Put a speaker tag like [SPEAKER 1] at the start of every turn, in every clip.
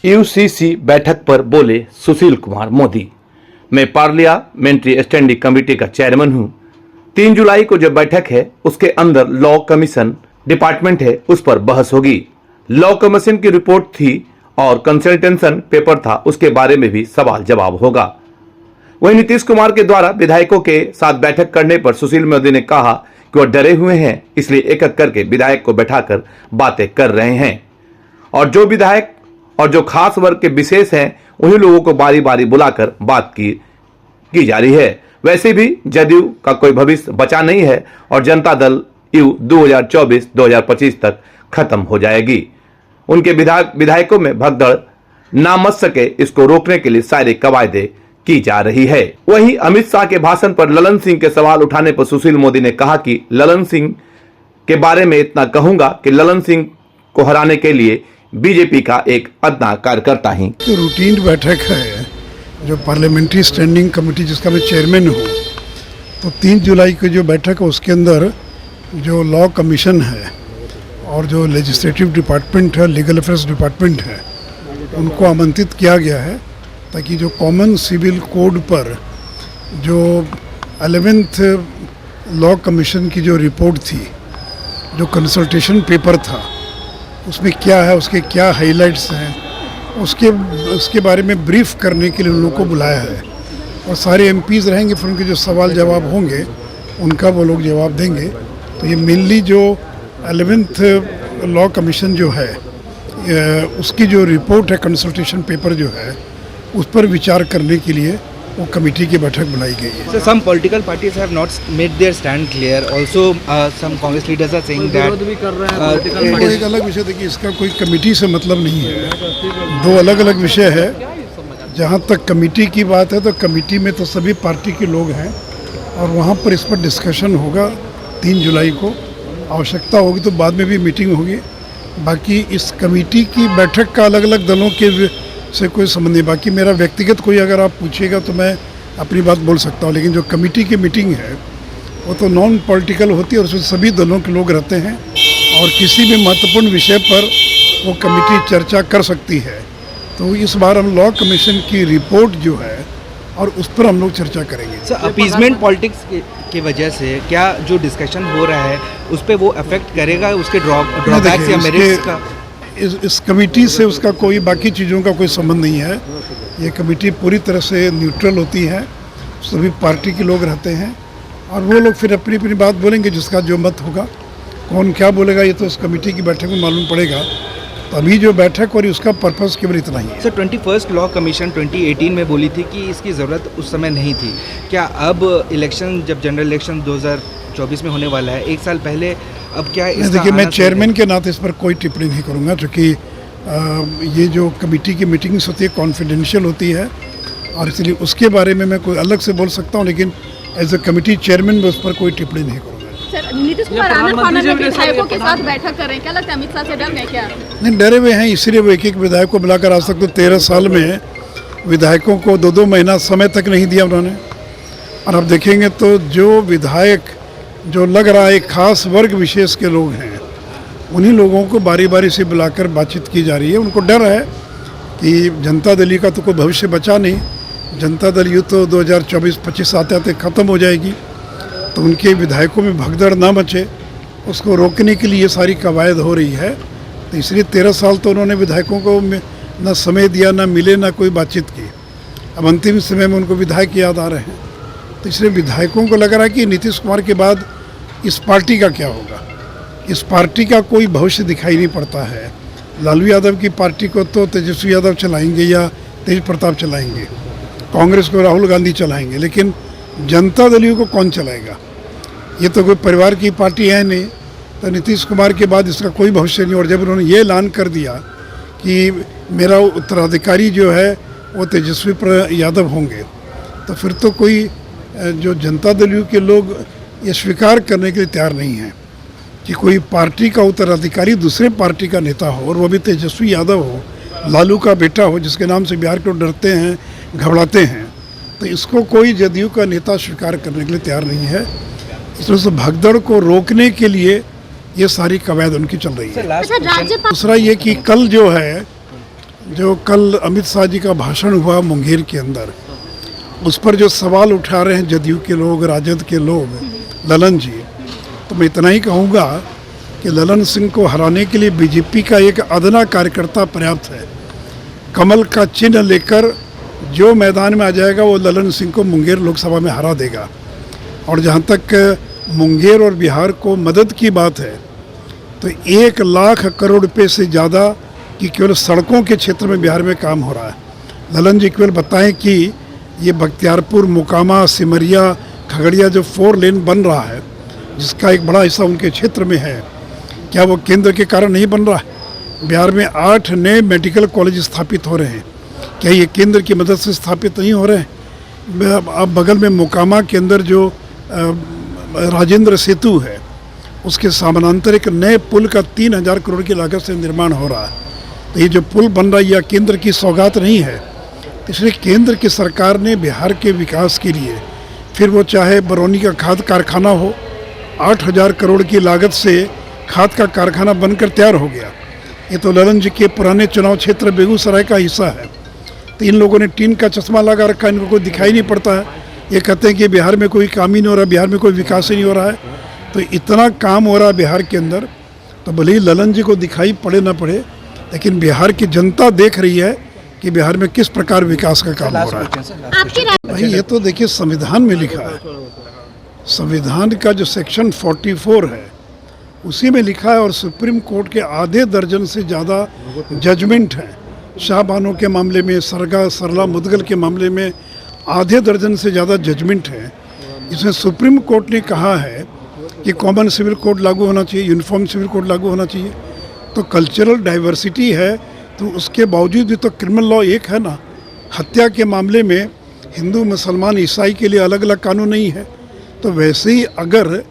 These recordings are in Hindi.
[SPEAKER 1] यूसीसी बैठक पर बोले सुशील कुमार मोदी, मैं पार्लियामेंट्री स्टैंडिंग कमेटी का चेयरमैन हूं। 3 जुलाई को जो बैठक है उसके अंदर लॉ कमीशन डिपार्टमेंट है, उस पर बहस होगी। लॉ कमीशन की रिपोर्ट थी और कंसल्टेशन पेपर था, उसके बारे में भी सवाल जवाब होगा। वहीं नीतीश कुमार के द्वारा विधायकों के साथ बैठक करने पर सुशील मोदी ने कहा कि वह डरे हुए हैं, इसलिए एक एक करके विधायक को बैठाकर बातें कर रहे हैं और जो विधायक और जो खास वर्ग के विशेष हैं उन्हीं लोगों को बारी बारी बुलाकर बात की जा रही है। वैसे भी जदयू का कोई भविष्य बचा नहीं है और जनता दल यू 2024-2025 तक खत्म हो जाएगी। उनके विधायकों में भगदड़ ना मच सके, इसको रोकने के लिए सारी कवायदें की जा रही है। वहीं अमित शाह के भाषण पर ललन सिंह के सवाल उठाने पर सुशील मोदी ने कहा कि ललन सिंह के बारे में इतना कहूंगा कि ललन सिंह को हराने के लिए बीजेपी का एक अदना कार्यकर्ता ही।
[SPEAKER 2] तो रूटीन बैठक है जो पार्लियामेंट्री स्टैंडिंग कमेटी जिसका मैं चेयरमैन हूँ, तो 3 जुलाई की जो बैठक है उसके अंदर जो लॉ कमीशन है और जो लेजिस्लेटिव डिपार्टमेंट है, लीगल अफेयर्स डिपार्टमेंट है, उनको आमंत्रित किया गया है ताकि जो कॉमन सिविल कोड पर जो 11th लॉ कमीशन की जो रिपोर्ट थी, जो कंसल्टेशन पेपर था, उसमें क्या है, उसके क्या हाइलाइट्स हैं, उसके बारे में ब्रीफ करने के लिए उन लोगों को बुलाया है। और सारे एमपीज़ रहेंगे, फिर उनके जो सवाल जवाब होंगे उनका वो लोग जवाब देंगे। तो ये मेनली जो 11th लॉ कमीशन जो है उसकी जो रिपोर्ट है, कंसल्टेशन पेपर जो है, उस पर विचार करने के लिए वो कमेटी की बैठक बुलाई गई है।
[SPEAKER 3] So some political parties have not made their stand clear. Also, some Congress leaders are saying that
[SPEAKER 2] वो एक अलग विषय देखिए, इसका कोई कमेटी से मतलब नहीं है, 2 अलग अलग विषय है। जहाँ तक कमेटी की बात है तो कमेटी में तो सभी पार्टी के लोग हैं और वहाँ पर इस पर डिस्कशन होगा। 3 जुलाई को आवश्यकता होगी तो बाद में भी मीटिंग होगी। बाकी इस कमेटी की बैठक का अलग अलग दलों के से कोई संबंध नहीं। बाकी मेरा व्यक्तिगत कोई अगर आप पूछिएगा तो मैं अपनी बात बोल सकता हूँ, लेकिन जो कमेटी की मीटिंग है वो तो नॉन पॉलिटिकल होती है और उसमें सभी दलों के लोग रहते हैं और किसी भी महत्वपूर्ण विषय पर वो कमेटी चर्चा कर सकती है। तो इस बार हम लॉ कमीशन की रिपोर्ट जो है और उस पर हम लोग चर्चा करेंगे।
[SPEAKER 3] सर, अपीजमेंट पॉलिटिक्स की वजह से क्या जो डिस्कशन हो रहा है उस पर वो अफेक्ट करेगा, उसके ड्रॉबैक्स या मेरिट्स का?
[SPEAKER 2] इस कमेटी से उसका कोई बाकी चीज़ों का कोई संबंध नहीं है। ये कमेटी पूरी तरह से न्यूट्रल होती है, सभी पार्टी के लोग रहते हैं और वो लोग फिर अपनी अपनी बात बोलेंगे। जिसका जो मत होगा, कौन क्या बोलेगा, ये तो उस कमेटी की बैठक में मालूम पड़ेगा। तो अभी जो बैठक हो रही उसका पर्पस केवल इतना ही है।
[SPEAKER 3] सर, 21st लॉ कमीशन 2018 में बोली थी कि इसकी ज़रूरत उस समय नहीं थी। क्या अब इलेक्शन, जब जनरल इलेक्शन 2024 में होने वाला है, 1 साल पहले, अब क्या
[SPEAKER 2] देखिए, मैं चेयरमैन के नाते इस पर कोई टिप्पणी नहीं करूँगा, क्योंकि ये जो कमेटी की मीटिंग्स होती है कॉन्फिडेंशियल होती है और इसलिए उसके बारे में मैं कोई अलग से बोल सकता हूँ, लेकिन एज ए कमेटी चेयरमैन मैं उस पर कोई टिप्पणी नहीं करूँगा।
[SPEAKER 4] सर, नीतीश कुमार आनंद में विधायकों के साथ बैठक कर रहे हैं, क्या लगता है अमित शाह से डर है क्या?
[SPEAKER 2] नहीं, डरे हुए हैं, इसीलिए वो एक विधायक को बुलाकर आज तक तो 13 साल में विधायकों को 2-2 महीना समय तक नहीं दिया उन्होंने। और अब देखेंगे तो जो विधायक जो लग रहा है एक खास वर्ग विशेष के लोग हैं, उन्हीं लोगों को बारी बारी से बुलाकर बातचीत की जा रही है। उनको डर है कि जनता दल का तो कोई भविष्य बचा नहीं, जनता दल यू तो 2024-25 आते आते ख़त्म हो जाएगी। तो उनके विधायकों में भगदड़ ना मचे, उसको रोकने के लिए ये सारी कवायद हो रही है। तो इसलिए 13 साल तो उन्होंने विधायकों को ना समय दिया, ना मिले, ना कोई बातचीत की। अब अंतिम समय में उनको विधायक याद आ रहे हैं। तो इसलिए विधायकों को लग रहा है कि नीतीश कुमार के बाद इस पार्टी का क्या होगा। इस पार्टी का कोई भविष्य दिखाई नहीं पड़ता है। लालू यादव की पार्टी को तो तेजस्वी यादव चलाएंगे या तेज प्रताप चलाएंगे, कांग्रेस को राहुल गांधी चलाएंगे, लेकिन जनता दल को कौन चलाएगा? ये तो कोई परिवार की पार्टी है नहीं। तो नीतीश कुमार के बाद इसका कोई भविष्य नहीं। और जब उन्होंने ये ऐलान कर दिया कि मेरा उत्तराधिकारी जो है वो तेजस्वी यादव होंगे, तो फिर तो कोई जो जनता दल के लोग ये स्वीकार करने के लिए तैयार नहीं है कि कोई पार्टी का उत्तराधिकारी दूसरे पार्टी का नेता हो और वो भी तेजस्वी यादव हो, लालू का बेटा हो, जिसके नाम से बिहार के लोग डरते हैं, घबराते हैं। तो इसको कोई जदयू का नेता स्वीकार करने के लिए तैयार नहीं है। इस तरह से भगदड़ को रोकने के लिए ये सारी कवायद उनकी चल रही है।
[SPEAKER 4] अच्छा,
[SPEAKER 2] दूसरा ये कि कल जो है जो कल अमित शाह जी का भाषण हुआ मुंगेर के अंदर, उस पर जो सवाल उठा रहे हैं जदयू के लोग, राजद के लोग, ललन जी, तो मैं इतना ही कहूँगा कि ललन सिंह को हराने के लिए बीजेपी का एक अदना कार्यकर्ता पर्याप्त है। कमल का चिन्ह लेकर जो मैदान में आ जाएगा वो ललन सिंह को मुंगेर लोकसभा में हरा देगा। और जहाँ तक मुंगेर और बिहार को मदद की बात है, तो 1 लाख करोड़ रुपए से ज़्यादा कि केवल सड़कों के क्षेत्र में बिहार में काम हो रहा है। ललन जी केवल बताएं कि ये बख्तियारपुर, मोकामा, सिमरिया, खगड़िया जो 4 लेन बन रहा है, जिसका एक बड़ा हिस्सा उनके क्षेत्र में है, क्या वो केंद्र के कारण नहीं बन रहा है? बिहार में 8 नए मेडिकल कॉलेज स्थापित हो रहे हैं, क्या ये केंद्र की मदद से स्थापित नहीं हो रहे हैं? अब बगल में मोकामा के अंदर जो राजेंद्र सेतु है, उसके समानांतर एक नए पुल का 3000 करोड़ की लागत से निर्माण हो रहा है। तो ये जो पुल बन रहा है यह केंद्र की सौगात नहीं है। इसलिए केंद्र की सरकार ने बिहार के विकास के लिए, फिर वो चाहे बरौनी का खाद कारखाना हो, 8000 करोड़ की लागत से खाद का कारखाना बनकर तैयार हो गया। ये तो ललन जी के पुराने चुनाव क्षेत्र बेगूसराय का हिस्सा है। तो इन लोगों ने टीन का चश्मा लगा रखा है, इनको कोई दिखाई नहीं पड़ता है। ये कहते हैं कि बिहार में कोई काम ही नहीं हो रहा, बिहार में कोई विकास ही नहीं हो रहा है। तो इतना काम हो रहा है बिहार के अंदर, तो भले ही ललन जी को दिखाई पड़े ना पड़े, लेकिन बिहार की जनता देख रही है कि बिहार में किस प्रकार विकास का काम हो रहा है। भाई ये तो देखिए संविधान में लिखा है, संविधान का जो सेक्शन 44 है उसी में लिखा है, और सुप्रीम कोर्ट के आधे दर्जन से ज़्यादा जजमेंट हैं। शाहबानो के मामले में, सरला मुदगल के मामले में आधे दर्जन से ज़्यादा जजमेंट हैं। इसमें सुप्रीम कोर्ट ने कहा है कि कॉमन सिविल कोड लागू होना चाहिए, यूनिफॉर्म सिविल कोड लागू होना चाहिए। तो कल्चरल डाइवर्सिटी है, तो उसके बावजूद भी तो क्रिमिनल लॉ एक है ना। हत्या के मामले में हिंदू, मुसलमान, ईसाई के लिए अलग अलग कानून नहीं है। तो वैसे ही अगर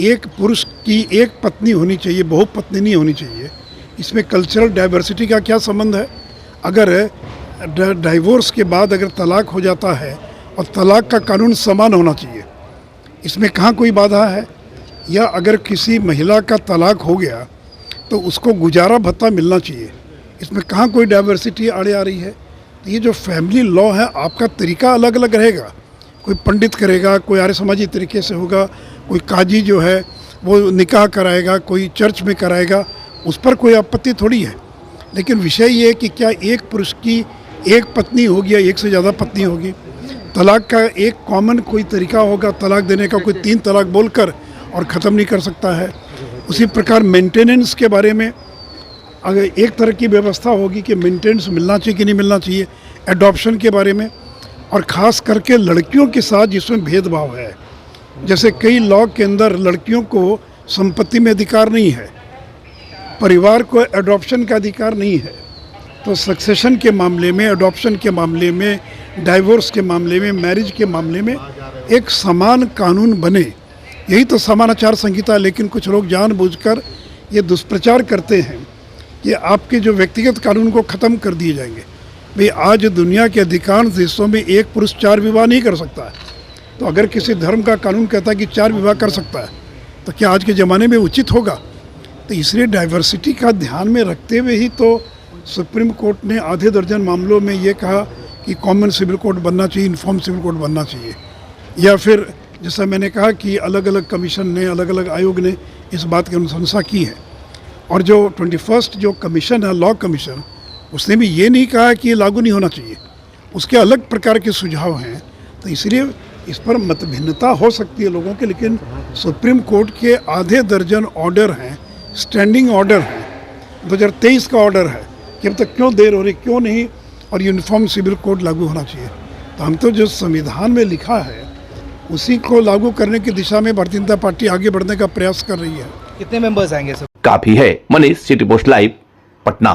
[SPEAKER 2] एक पुरुष की एक पत्नी होनी चाहिए, बहुपत्नी नहीं होनी चाहिए, इसमें कल्चरल डाइवर्सिटी का क्या संबंध है? अगर डाइवोर्स के बाद अगर तलाक हो जाता है और तलाक का कानून समान होना चाहिए, इसमें कहाँ कोई बाधा है? या अगर किसी महिला का तलाक हो गया तो उसको गुजारा भत्ता मिलना चाहिए, इसमें कहाँ कोई डाइवर्सिटी आड़े आ रही है? तो ये जो फैमिली लॉ है, आपका तरीका अलग अलग रहेगा। कोई पंडित करेगा, कोई आर्य समाजी तरीके से होगा, कोई काजी जो है वो निकाह कराएगा, कोई चर्च में कराएगा, उस पर कोई आपत्ति थोड़ी है। लेकिन विषय ये है कि क्या एक पुरुष की एक पत्नी होगी या एक से ज़्यादा पत्नी होगी? तलाक का एक कॉमन कोई तरीका होगा तलाक देने का, कोई 3 तलाक बोलकर और ख़त्म नहीं कर सकता है। उसी प्रकार मेंटेनेंस के बारे में अगर एक तरह की व्यवस्था होगी कि मेंटेनेंस मिलना चाहिए कि नहीं मिलना चाहिए, एडॉप्शन के बारे में, और ख़ास करके लड़कियों के साथ जिसमें भेदभाव है, जैसे कई लॉ के अंदर लड़कियों को संपत्ति में अधिकार नहीं है, परिवार को एडॉप्शन का अधिकार नहीं है। तो सक्सेशन के मामले में, एडॉप्शन के मामले में, डाइवोर्स के मामले में, मैरिज के मामले में एक समान कानून बने, यही तो समान आचार संहिता है। लेकिन कुछ लोग जानबूझकर ये दुष्प्रचार करते हैं कि आपके जो व्यक्तिगत कानून को ख़त्म कर दिए जाएंगे। भाई आज दुनिया के अधिकांश देशों में एक पुरुष 4 विवाह नहीं कर सकता है। तो अगर किसी धर्म का कानून कहता है कि 4 विवाह कर सकता है, तो क्या आज के ज़माने में उचित होगा? तो इसलिए डाइवर्सिटी का ध्यान में रखते हुए ही तो सुप्रीम कोर्ट ने आधे दर्जन मामलों में ये कहा कि कॉमन सिविल कोड बनना चाहिए, यूनिफॉर्म सिविल कोड बनना चाहिए। या फिर जैसा मैंने कहा कि अलग अलग कमीशन ने, अलग अलग आयोग ने इस बात की अनुशंसा की है। और जो 21st जो कमीशन है, लॉ कमीशन, उसने भी ये नहीं कहा कि ये लागू नहीं होना चाहिए, उसके अलग प्रकार के सुझाव हैं। तो इसलिए इस पर मतभिन्नता हो सकती है लोगों के, लेकिन सुप्रीम कोर्ट के आधे दर्जन ऑर्डर हैं, स्टैंडिंग ऑर्डर हैं, 2023 का ऑर्डर है कि अब तक क्यों देर हो रही, क्यों नहीं, और यूनिफॉर्म सिविल कोड लागू होना चाहिए। तो हम तो जो संविधान में लिखा है उसी को लागू करने की दिशा में भारतीय जनता पार्टी आगे बढ़ने का प्रयास कर रही है।
[SPEAKER 3] कितने मेंबर्स आएंगे सर?
[SPEAKER 1] काफी है। Manish, city post live, Patna.